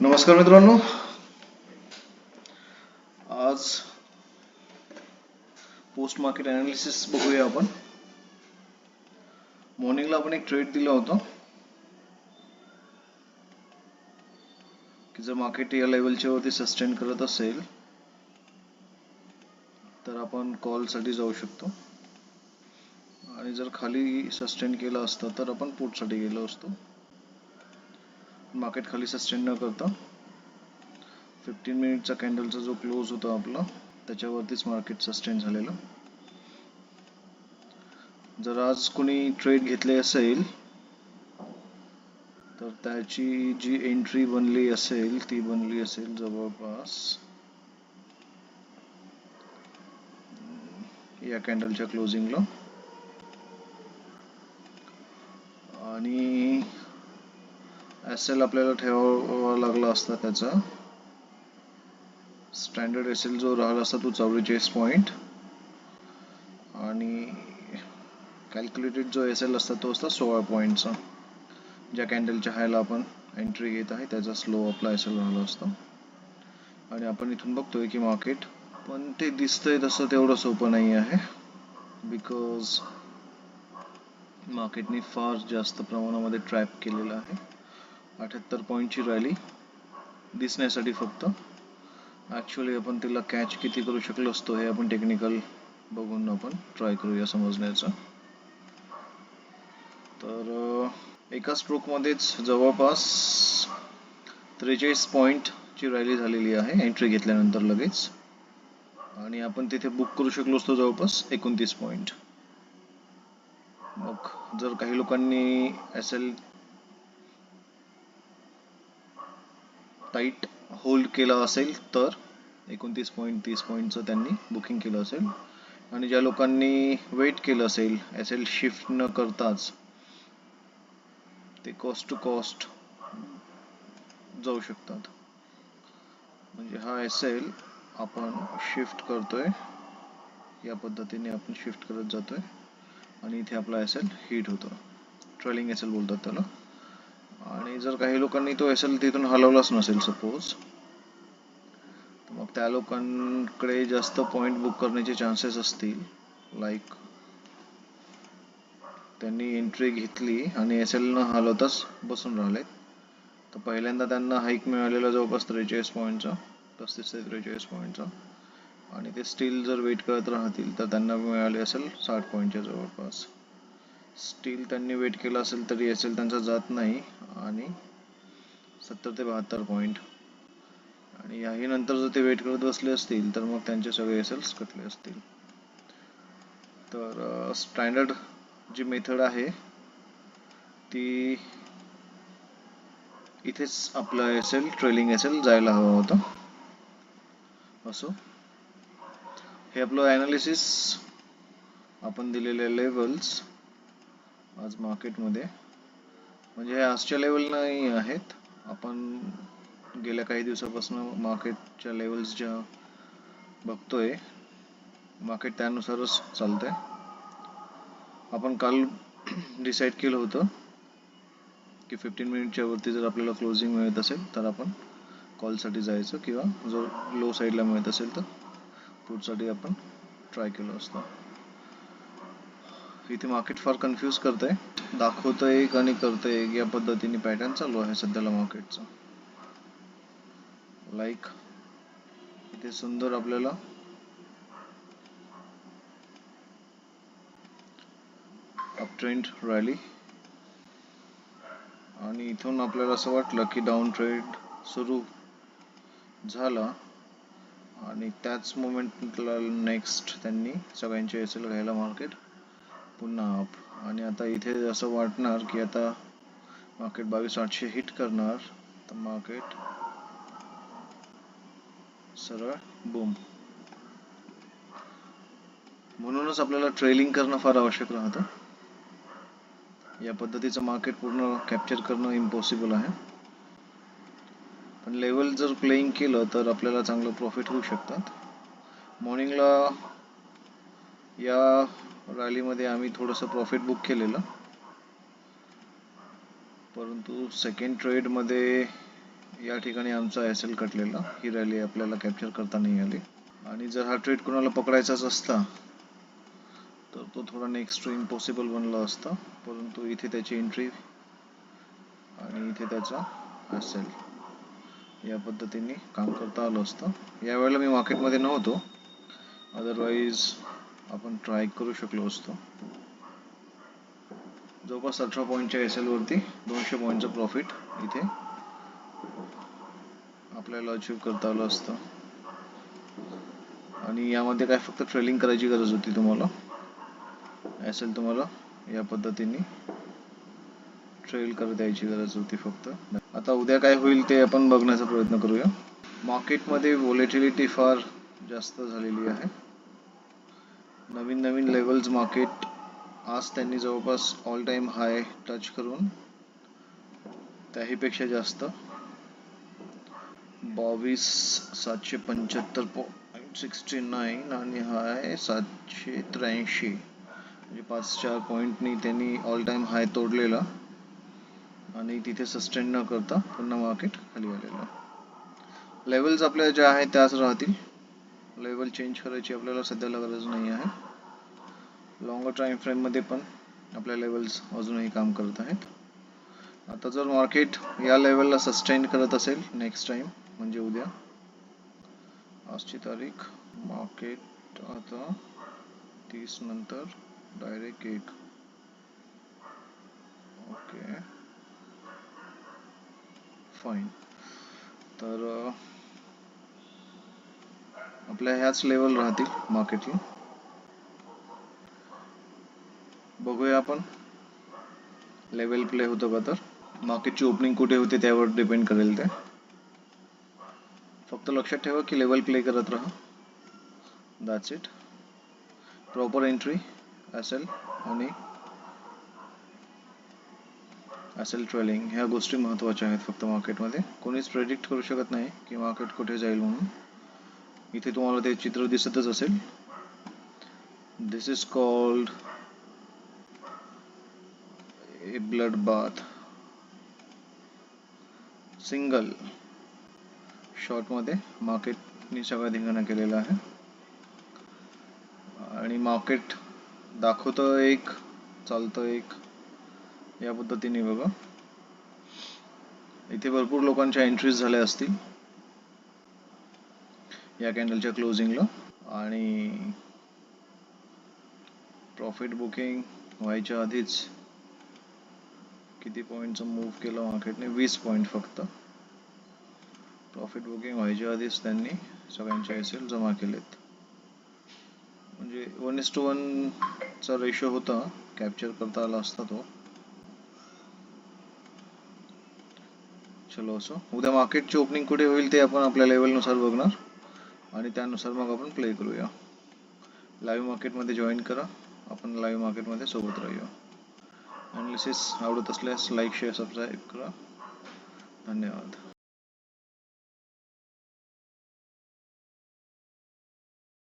नमस्कार मित्रांनो. आज पोस्ट मार्केट अनालिसिस बघूया आपण. मॉर्निंगला आपण एक ट्रेड दिला होता की जर मार्केट या लेवलच्या वरती सस्टेन करत असेल तर आपण कॉल साठी जाऊ शकतो, आणि जर खाली सस्टेन केला असता तर आपण पुट साठी गेलो असतो. मार्केट खाली सस्टेन न करता 15 मिनिटचा कॅन्डलचा जो क्लोज होता आपला त्याच्यावरतीच मार्केट सस्टेन झालेलं. जर आज कोणी ट्रेड घेतले असेल तर त्याची जी एंट्री बनली असेल ती बनली असेल जवळपास या कॅन्डलच्या क्लोजिंगला, आणि एसएल आपल्याला ठेवावा लागला असता. त्याचा स्टँडर्ड एसएल जो राहिला असता तो 44 पॉइंट, आणि कॅल्क्युलेटेड जो एसएल असता तो असता 16 पॉइंटचा. ज्या कॅन्डलच्या हायला आपण एंट्री घेत आहे त्याचा स्लो आपला एसएल राहिला असता. आणि आपण इथून बघतोय की मार्केट, पण ते दिसतंय तसं तेवढं सोपं नाही आहे, बिकॉज मार्केटने फार जास्त प्रमाणामध्ये ट्रॅप केलेलं आहे. 78 पॉईंटची रॅली दिसण्यासाठी फक्त. ॲक्च्युअली आपण तिला कॅच किती करू शकलो असतो हे आपण टेक्निकल बघून आपण ट्राय करूया समजण्याचा. तर एका स्ट्रोकमध्येच जवळपास 43 पॉईंटची रॅली झालेली आहे एंट्री घेतल्यानंतर लगेच, आणि आपण तिथे बुक करू शकलो असतो जवळपास 29 पॉईंट. मग जर काही लोकांनी एसएल टाईट होल्ड केला असेल तर 29 पॉईंट 30 पॉईंटचं त्यांनी बुकिंग केलं असेल, आणि ज्या लोकांनी वेट केलं असेल एसएल शिफ्ट न करताच ते कॉस्ट टू कॉस्ट जाऊ शकतात. म्हणजे हा एसएल आपण शिफ्ट करतोय, या पद्धतीने आपण शिफ्ट करत जातोय, आणि इथे आपला एसएल हिट होतो. ट्रेलिंग एसएल बोलतात त्याला. आणि जर काही लोकांनी तो एसएल तिथून हलवलाच नसेल सपोज, तर मग त्या लोकांकडे जास्त पॉईंट बुक करण्याचे चान्सेस असतील. लाईक त्यांनी एंट्री घेतली आणि एसएल न हलवताच बसून राहिले, तर पहिल्यांदा त्यांना हाईक मिळालेला जवळपास 43 पॉईंटचा, 35 ते 43 पॉईंटचा, आणि ते स्टील जर वेट करत राहतील तर त्यांना मिळाले असेल 60 पॉईंटच्या जवळपास. स्टील त्यांनी वेट केला असेल तरी एसएल त्यांचा जात नाही, आणि 70 ते 72 पॉईंट, आणि याही नंतर जर ते वेट करत बसले असतील तर मग त्यांचे सगळे एसएल्स कटले असतील. तर स्टँडर्ड जी मेथड आहे ती इथेच आपला एसएल ट्रेलिंग एसएल जायला हवा होता. असो, हे आपलं ॲनालिसिस. आपण दिलेले लेवल्स आज मार्केटमध्ये, म्हणजे हे आजच्या लेवल नाही आहेत. आपण गेल्या काही दिवसापासून मार्केटच्या लेवल्स ज्या बघतोय, मार्केट त्यानुसारच चालतंय. आपण काल डिसाईड केलं होतं की 15 मिनिटच्या वरती जर आपल्याला क्लोजिंग मिळत असेल तर आपण कॉलसाठी जायचं, किंवा जर लो साईडला मिळत असेल तर पुटसाठी आपण ट्राय केलं असतं. इथे मार्केट फार कन्फ्यूज करतंय, दाखवतंय एक आणि करतंय एक, या पद्धतीने पॅटर्न चालू आहे सध्याला मार्केटचा. लाईक इथे सुंदर आपल्याला अप ट्रेंड रॅली, आणि इथून आपल्याला असं वाटलं की डाऊन ट्रेंड सुरू झाला, आणि त्याच मोमेंटला नेक्स्ट त्यांनी सगळ्यांचे एसएल घ्यायला मार्केट पुन्हा अप. आणि आता इथे असं वाटणार की आता मार्केट 22,800 हिट करणार, तर मार्केट सरळ बूम. म्हणूनच आपल्याला ट्रेलिंग करणं फार आवश्यक राहतं. या पद्धतीचं मार्केट पूर्ण कॅप्चर करणं इम्पॉसिबल आहे, पण लेवल जर प्लेइंग केलं तर आपल्याला चांगलं प्रॉफिट होऊ शकतात. मॉर्निंगला या रॅलीमध्ये आम्ही थोडंसं प्रॉफिट बुक केलेलं, परंतु सेकंड ट्रेडमध्ये या ठिकाणी आमचा SL कटलेला, ही रॅली आपल्याला कॅप्चर करता नाही आली. आणि जर हा ट्रेड कोणाला पकडायचाच असता तर तो थोडा नेक्स्ट टू इम्पॉसिबल बनला असता, परंतु इथे त्याची एंट्री आणि इथे त्याचा SL या पद्धतीने काम करता आलं असतं. यावेळेला मी मार्केटमध्ये नव्हतो, अदरवाईज आपण ट्राय करू शकलो असतो. जवळपास 18 पॉईंटच्या SL वरती 200 पॉईंटचं प्रॉफिट इथे आपल्याला अचीव्ह करता आलं असतं. आणि यामध्ये काय फक्त ट्रेलिंग करायची गरज होती तुम्हाला. SL तुम्हाला या पद्धतीने ट्रेल करत द्यायची गरज होती फक्त. आता उद्या काय होईल ते आपण बघण्याचा प्रयत्न करूया. मार्केटमध्ये व्होलॅटिलिटी फार जास्त झालेली आहे. नवीन नवीन लेवल्स मार्केट आज त्यांनी जवळपास ऑल टाइम हाय टच करून त्याहीपेक्षा जास्त 22,775.69 आणि हाय 783, म्हणजे 5-4 पॉईंटनी त्यांनी ऑल टाइम हाय तोडलेला आणि तिथे सस्टेन न करता पुन्हा मार्केट खाली आलेलं. लेवल्स आपल्या ज्या आहेत त्याच राहतील. लेवल चेंज करायची आपल्याला सध्याला गरज नाही आहे. लॉंगर टाइम फ्रेम मध्ये पण आपल्या लेवल्स अजूनही काम करत आहेत. आता जर मार्केट या लेवलला सस्टेन करत असेल नेक्स्ट टाइम, म्हणजे उद्या, आजची तारीख, मार्केट आता 30 नंतर डायरेक्ट 1, ओके फाईन. तर आपल्या ह्याच लेवल राहतील मार्केटला. बघूया आपण लेवल प्ले होतं का. तर मार्केटची ओपनिंग कुठे होते त्यावर डिपेंड करेल ते. फक्त लक्षात ठेवा की लेवल प्ले करत राहा. That's it. Proper entry SL आणि SL ट्रेलिंग ह्या गोष्टी महत्त्वाच्या आहेत फक्त मार्केटमध्ये. कोणीच प्रेडिक्ट करू शकत नाही की मार्केट कुठे जाईल म्हणून. इथे तुम्हाला ते चित्र दिसतच असेल. This is called a blood bath. Single शॉटमध्ये मार्केटने सगळा धिंगाणा केलेला आहे आणि मार्केट दाखवतं एक, चालतं एक, या पद्धतीने बघा. इथे भरपूर लोकांच्या एंट्रीज झाल्या असतील या कॅन्डलच्या क्लोजिंगला आणि प्रॉफिट बुकिंग व्हायच्या आधीच किती पॉईंटचं मूव्ह केलं मार्केटने, 20 पॉईंट फक्त. प्रॉफिट बुकिंग व्हायच्या आधीच त्यांनी सगळ्यांचे SL जमा केलेत. म्हणजे 1:1 चा रेशो होता, कॅप्चर करता आला असता तो. चलो असो. उद्या मार्केटची ओपनिंग कुठे होईल ते आपण आपल्या लेवलनुसार बघणार आणि त्यानुसार मग आपण प्ले करूया. लाईव्ह मार्केटमध्ये जॉईन करा. आपण लाईव्ह मार्केटमध्ये सोबत राहूया. ॲनालिसिस आवडत असल्यास लाईक, शेअर, सबस्क्राईब करा. धन्यवाद.